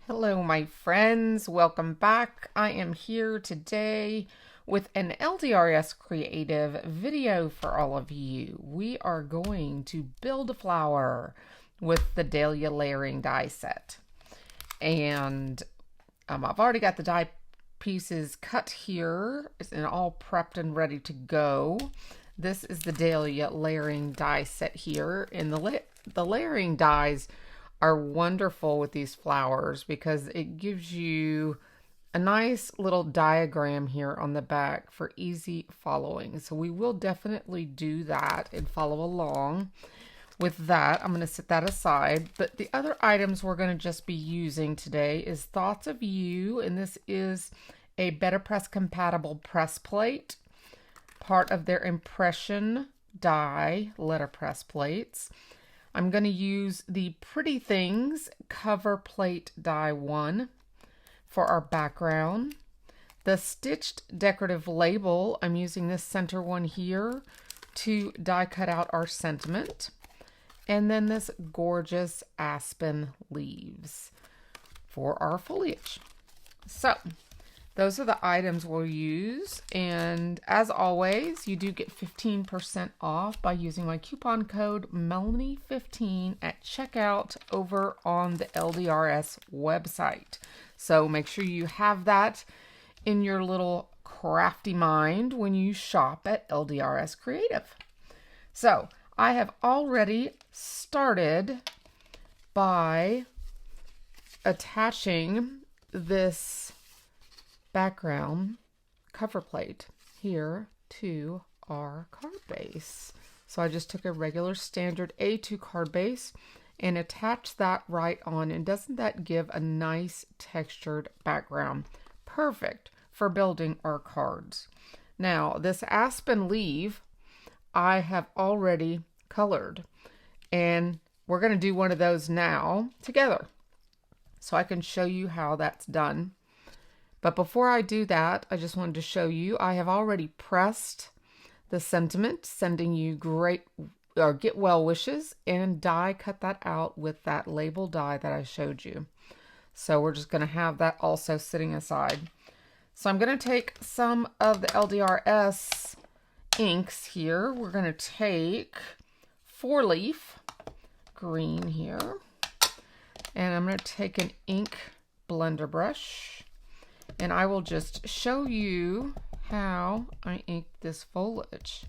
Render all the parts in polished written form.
Hello, my friends. Welcome back. I am here today with an LDRS Creative video for all of you. We are going to build a flower with the Dahlia Layering Die set. And I've already got the die pieces cut here and all prepped and ready to go. This is the Dahlia Layering Die set here. And the layering dies are wonderful with these flowers because it gives you a nice little diagram here on the back for easy following. So we will definitely do that and follow along. With that, I'm going to set that aside. But the other items we're going to just be using today is Thoughts of You, and this is a BetterPress compatible press plate, part of their impression die letterpress plates. I'm going to use the Pretty Things cover plate die 1 for our background. The stitched decorative label, I'm using this center one here to die cut out our sentiment. And then this gorgeous Aspen Leaves for our foliage. So those are the items we'll use, and as always, you do get 15% off by using my coupon code Melanie15 at checkout over on the LDRS website. So make sure you have that in your little crafty mind when you shop at LDRS Creative. So I have already started by attaching this background cover plate here to our card base. So I just took a regular standard A2 card base and attached that right on. And doesn't that give a nice textured background? Perfect for building our cards. Now this Aspen leaf I have already colored, and we're going to do one of those now together so I can show you how that's done. But before I do that, I just wanted to show you, I have already pressed the sentiment, sending you great or get well wishes, and die cut that out with that label die that I showed you. So we're just going to have that also sitting aside. So I'm going to take some of the LDRS inks here. We're going to take 4-leaf green here, and I'm going to take an ink blender brush. And I will just show you how I ink this foliage.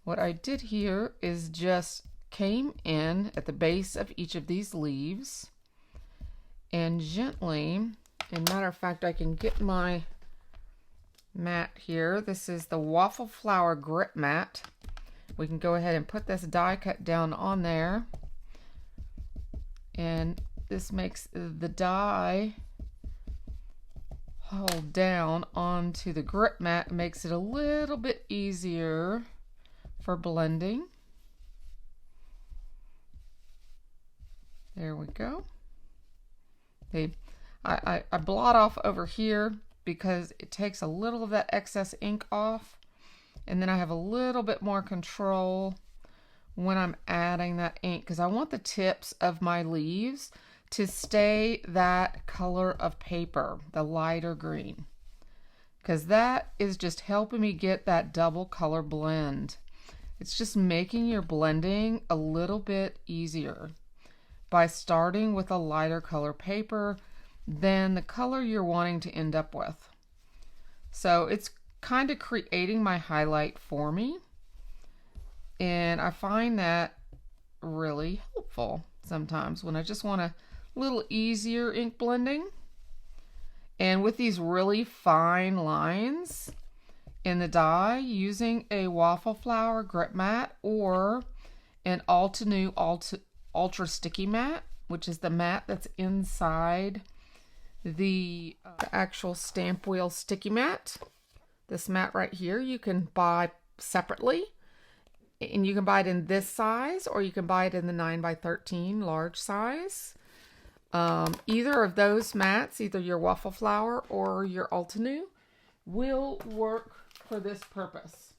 What I did here is just came in at the base of each of these leaves and gently, and matter of fact, I can get my mat here. This is the Waffle Flower Grip Mat. We can go ahead and put this die cut down on there. And this makes the die hold down onto the grip mat, makes it a little bit easier for blending. There we go. I blot off over here because it takes a little of that excess ink off, and then I have a little bit more control when I'm adding that ink because I want the tips of my leaves to stay that color of paper, the lighter green, because that is just helping me get that double color blend. It's just making your blending a little bit easier by starting with a lighter color paper than the color you're wanting to end up with. So it's kind of creating my highlight for me, and I find that really helpful sometimes when I just want a little easier ink blending. And with these really fine lines in the die, using a Waffle Flower grip mat or an Altenew Ultra Sticky Mat, which is the mat that's inside the actual stamp wheel sticky mat. This mat right here you can buy separately, and you can buy it in this size or you can buy it in the 9x13 large size. Either of those mats, either your Waffle Flower or your Altenew, will work for this purpose.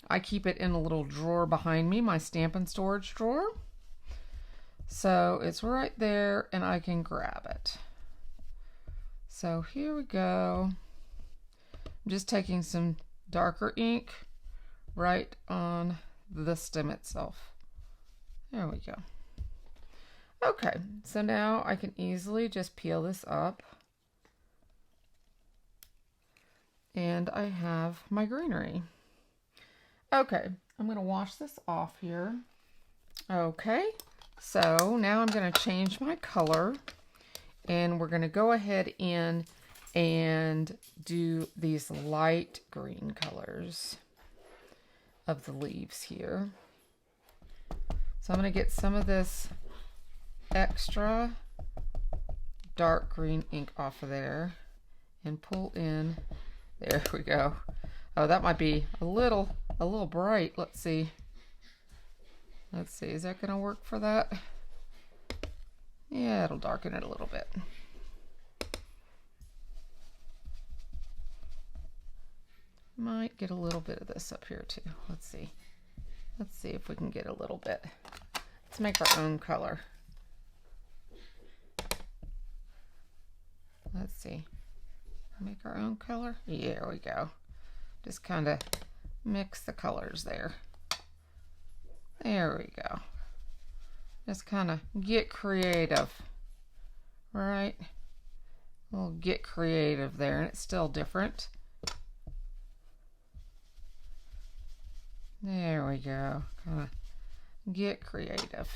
I keep it in a little drawer behind me, my Stampin' Storage drawer. So it's right there and I can grab it. So here we go. I'm just taking some darker ink right on the stem itself. There we go. Okay, so now I can easily just peel this up. And I have my greenery. Okay, I'm going to wash this off here. Okay, so now I'm going to change my color. And we're going to go ahead in and do these light green colors of the leaves here. So I'm going to get some of this extra dark green ink off of there and pull in. There we go. Oh, that might be a little bright. Let's see. Let's see. Is that going to work for that? Yeah, it'll darken it a little bit. Might get a little bit of this up here too. Let's see. Let's see if we can get a little bit. Let's make our own color. Let's see. Make our own color. Yeah, there we go. Just kind of mix the colors there. There we go. Just kind of get creative. Right? We'll get creative there, and it's still different. There we go. Kind of get creative.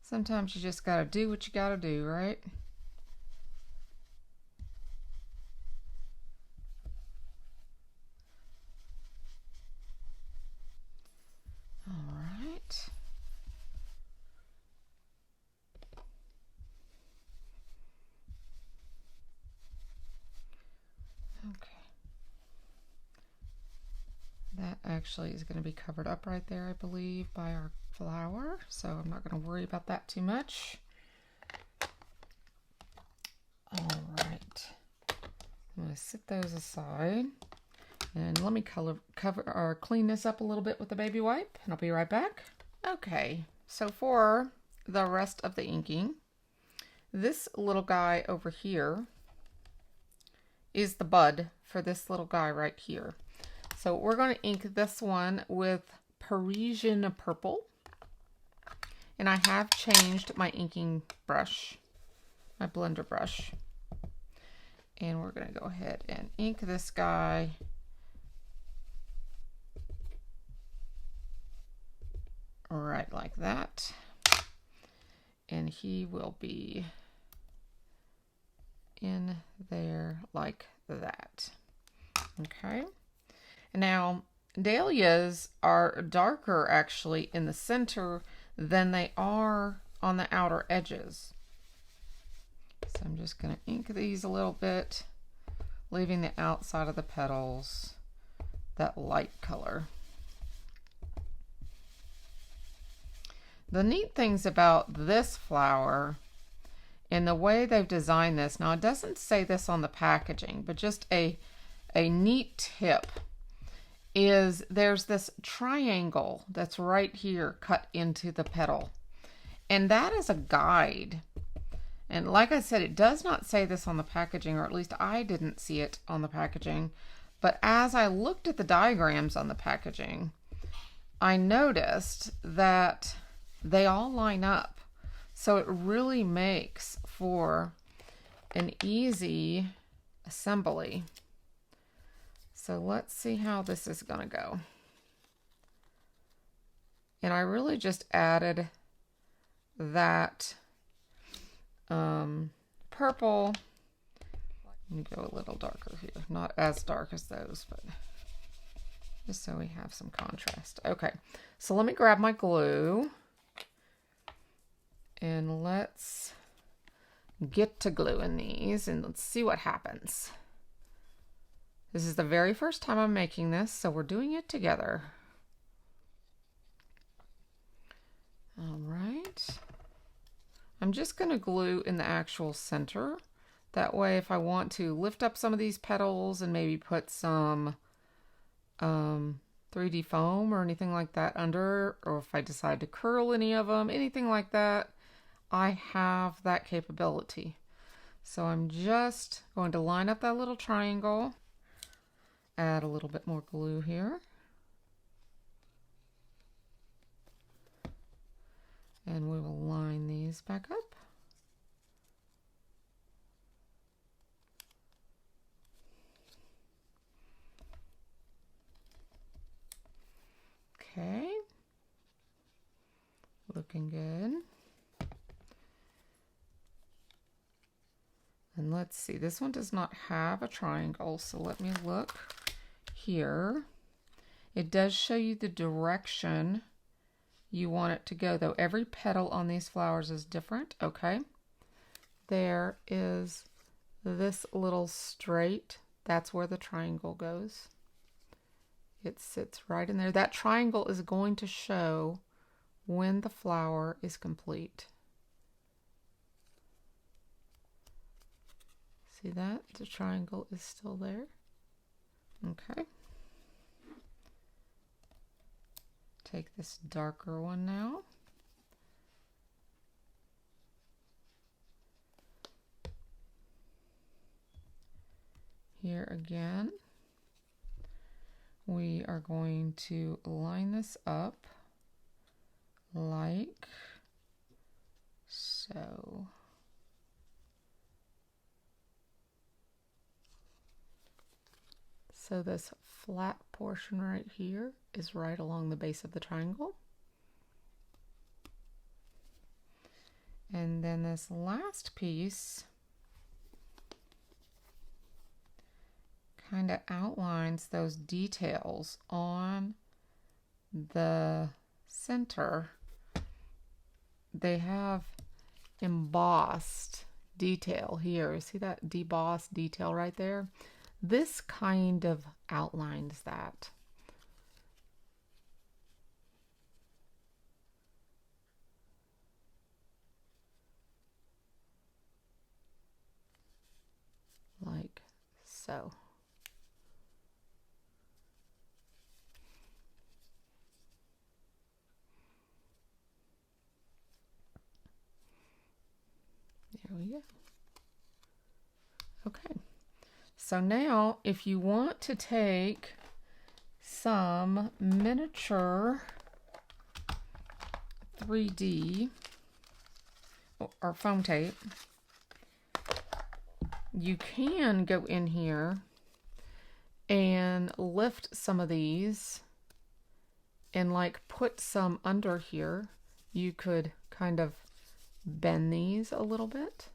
Sometimes you just got to do what you got to do, right? That actually is going to be covered up right there, I believe, by our flower. So I'm not going to worry about that too much. All right. I'm going to set those aside. And let me clean this up a little bit with the baby wipe, and I'll be right back. Okay, so for the rest of the inking, this little guy over here is the bud for this little guy right here. So we're going to ink this one with Parisian Purple. And I have changed my inking brush, my blender brush. And we're going to go ahead and ink this guy right like that. And he will be in there like that. Okay. Now, dahlias are darker actually in the center than they are on the outer edges. So I'm just going to ink these a little bit, leaving the outside of the petals that light color. The neat things about this flower and the way they've designed this, now it doesn't say this on the packaging, but just a neat tip is there's this triangle that's right here cut into the petal. And that is a guide. And like I said, it does not say this on the packaging, or at least I didn't see it on the packaging. But as I looked at the diagrams on the packaging, I noticed that they all line up. So it really makes for an easy assembly. So let's see how this is going to go. And I really just added that purple. Let me go a little darker here. Not as dark as those, but just so we have some contrast. Okay, so let me grab my glue. And let's get to gluing these and let's see what happens. This is the very first time I'm making this, so we're doing it together. All right. I'm just going to glue in the actual center. That way, if I want to lift up some of these petals and maybe put some 3D foam or anything like that under, or if I decide to curl any of them, anything like that, I have that capability. So I'm just going to line up that little triangle, add a little bit more glue here. And we will line these back up. Okay. Looking good. And let's see, this one does not have a triangle, so let me look here. It does show you the direction you want it to go, though every petal on these flowers is different. Okay. There is this little straight, that's where the triangle goes. It sits right in there. That triangle is going to show when the flower is complete. See that? The triangle is still there. Okay. Take this darker one now. Here again, we are going to line this up like so. So this flat portion right here is right along the base of the triangle. And then this last piece kind of outlines those details on the center. They have embossed detail here. See that debossed detail right there? This kind of outlines that. Like so. There we go. Okay. So now if you want to take some miniature 3D or foam tape, you can go in here and lift some of these and like put some under here. You could kind of bend these a little bit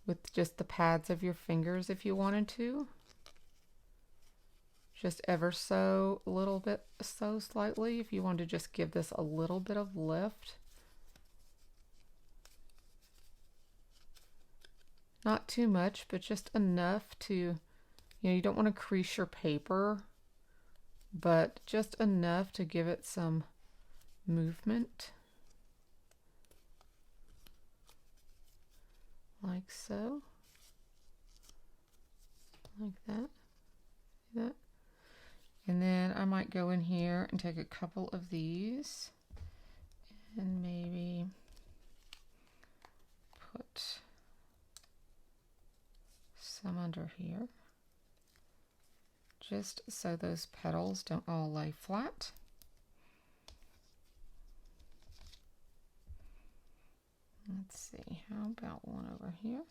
with just the pads of your fingers if you wanted to. Just ever so little bit, so slightly, if you want to just give this a little bit of lift. Not too much, but just enough to, you know, you don't want to crease your paper, but just enough to give it some movement. Like so. Like that. That. And then I might go in here and take a couple of these and maybe put some under here, just so those petals don't all lay flat. Let's see, how about one over here?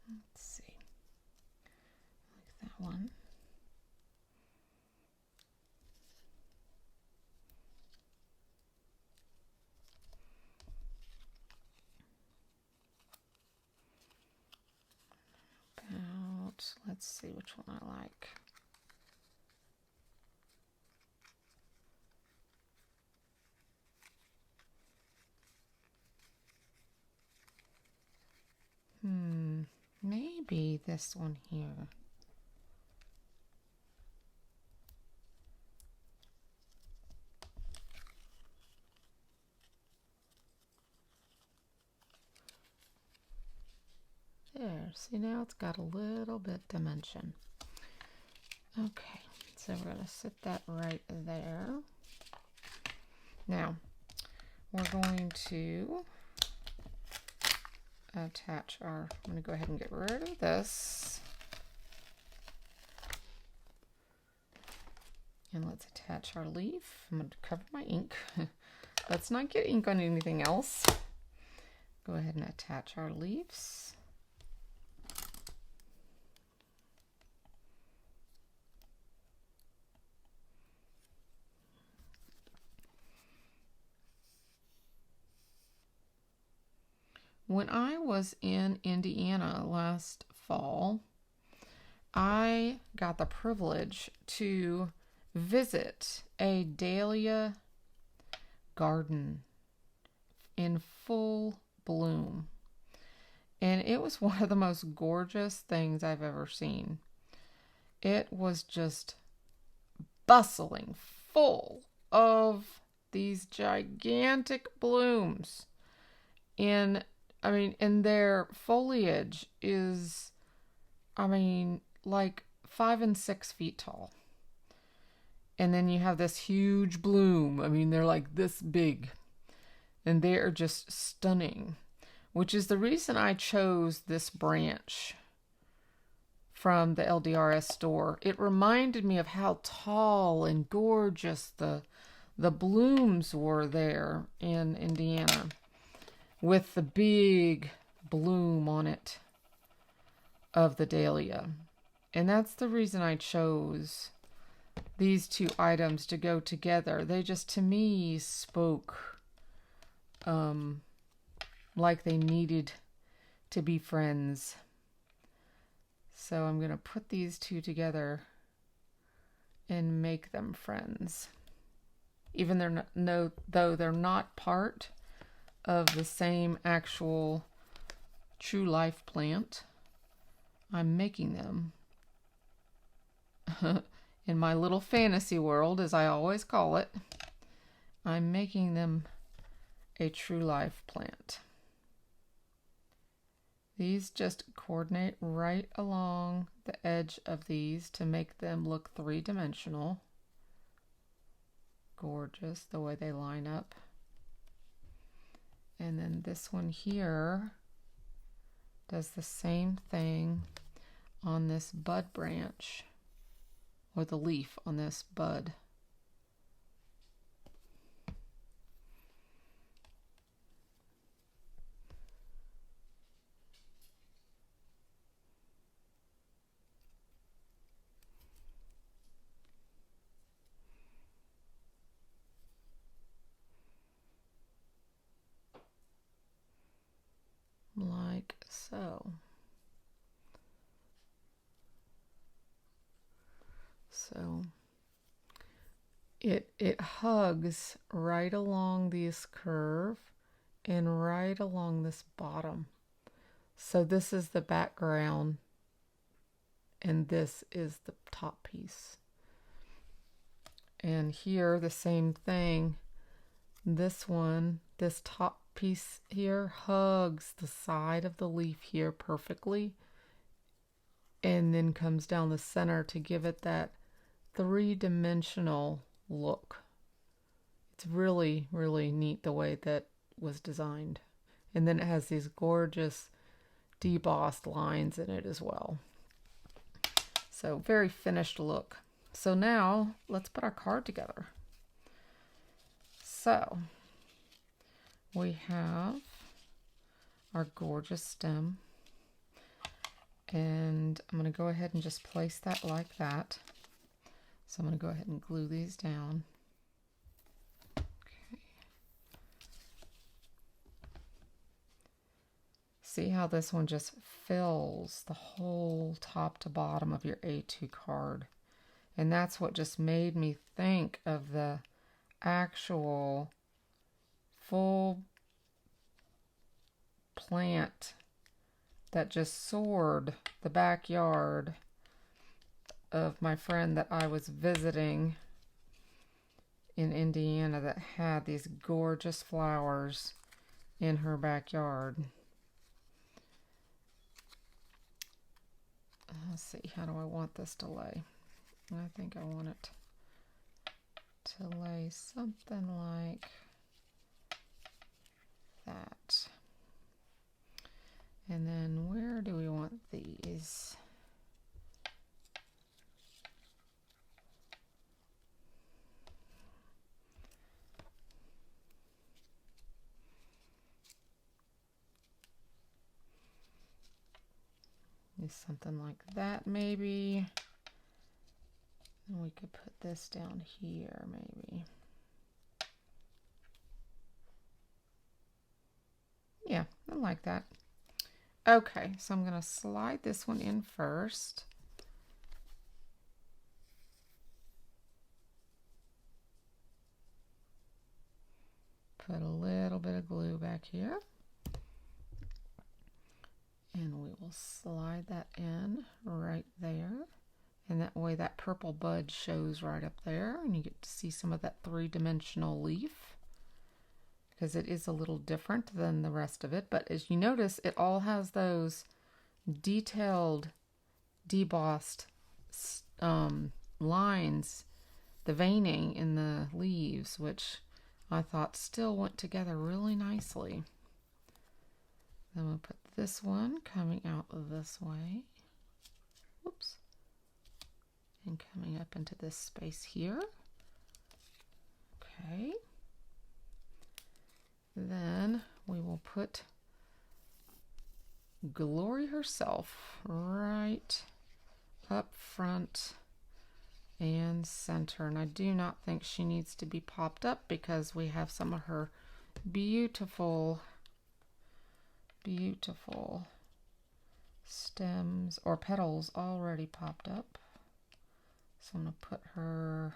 Let's see, like that one. Let's see which one I like. Maybe this one here. See, now it's got a little bit dimension. Okay, so we're going to sit that right there. Now, we're going to attach our, I'm going to go ahead and get rid of this. And let's attach our leaf. I'm going to cover my ink. Let's not get ink on anything else. Go ahead and attach our leaves. When I was in Indiana last fall, I got the privilege to visit a dahlia garden in full bloom. And it was one of the most gorgeous things I've ever seen. It was just bustling, full of these gigantic blooms. And their foliage is, like 5 and 6 feet tall. And then you have this huge bloom. They're like this big. And they are just stunning, which is the reason I chose this branch from the LDRS store. It reminded me of how tall and gorgeous the blooms were there in Indiana, with the big bloom on it of the dahlia. And that's the reason I chose these two items to go together. They just, to me, spoke like they needed to be friends. So I'm going to put these two together and make them friends. Even though they're not part of the same actual true life plant, I'm making them in my little fantasy world, as I always call it. I'm making them a true life plant. These just coordinate right along the edge of these to make them look three-dimensional. Gorgeous the way they line up. And then this one here does the same thing on this bud branch, or the leaf on this bud. Like so. So it hugs right along this curve and right along this bottom. So this is the background and this is the top piece. And here the same thing. This one, this top piece here hugs the side of the leaf here perfectly, and then comes down the center to give it that three-dimensional look. It's really, really neat the way that was designed. And then it has these gorgeous debossed lines in it as well. So very finished look. So now let's put our card together. So we have our gorgeous stem, and I'm going to go ahead and just place that like that. So I'm going to go ahead and glue these down. Okay. See how this one just fills the whole top to bottom of your A2 card. And that's what just made me think of the actual full plant that just soared the backyard of my friend that I was visiting in Indiana, that had these gorgeous flowers in her backyard. let's see, how do I want this to lay? I think I want it to lay something like that. And then where do we want these? Something like that maybe. And we could put this down here maybe. Yeah, I like that. Okay, so I'm going to slide this one in first. Put a little bit of glue back here. And we will slide that in right there. And that way that purple bud shows right up there. And you get to see some of that three-dimensional leaf. Because it is a little different than the rest of it. But as you notice, it all has those detailed, debossed lines, the veining in the leaves, which I thought still went together really nicely. Then we'll put this one coming out this way. Whoops. And coming up into this space here. Okay. Then we will put Glory herself right up front and center. And I do not think she needs to be popped up because we have some of her beautiful stems or petals already popped up. So I'm going to put her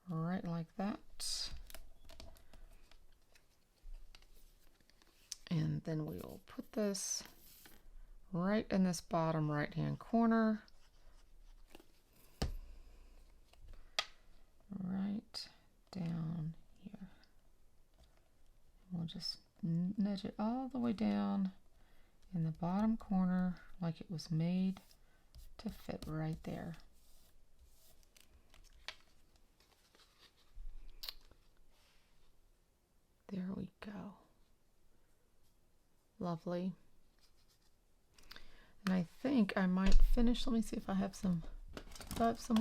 right like that. And then we will put this right in this bottom right hand corner. Right down here. We'll just nudge it all the way down in the bottom corner like it was made to fit right there. There we go. Lovely. And I think I might finish. Let me see if I have some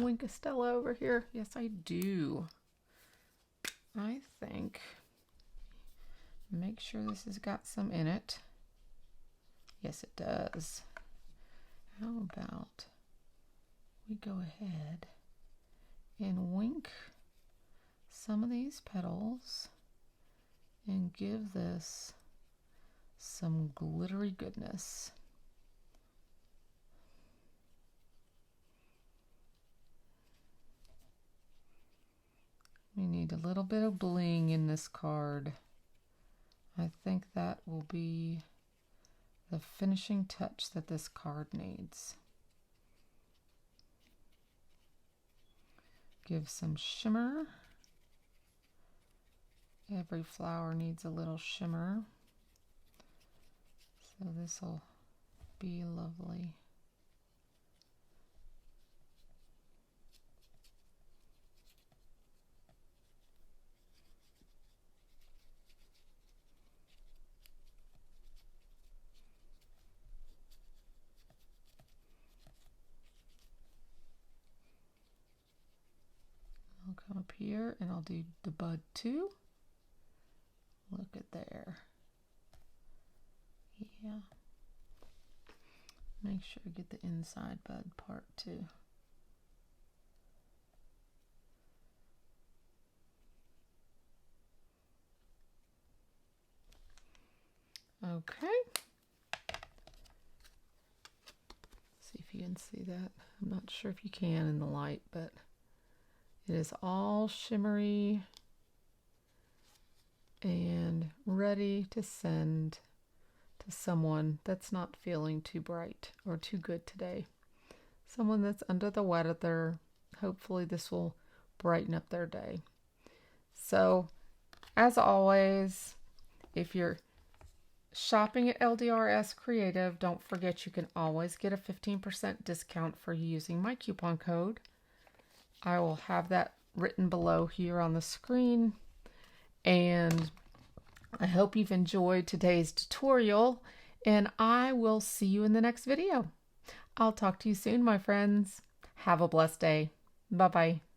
Wink Estella over here. Yes, I do. I think. Make sure this has got some in it. Yes, it does. How about we go ahead and wink some of these petals and give this some glittery goodness. We need a little bit of bling in this card. I think that will be the finishing touch that this card needs. Give some shimmer. Every flower needs a little shimmer. So this will be lovely. I'll come up here and I'll do the bud too. Look at there. Yeah. Make sure you get the inside bud part too. Okay. See if you can see that. I'm not sure if you can in the light, but it is all shimmery and ready to send to someone that's not feeling too bright or too good today. Someone that's under the weather. Hopefully this will brighten up their day. So, as always, if you're shopping at LDRS Creative, don't forget you can always get a 15% discount for using my coupon code. I will have that written below here on the screen. And I hope you've enjoyed today's tutorial, and I will see you in the next video. I'll talk to you soon, my friends. Have a blessed day. Bye-bye.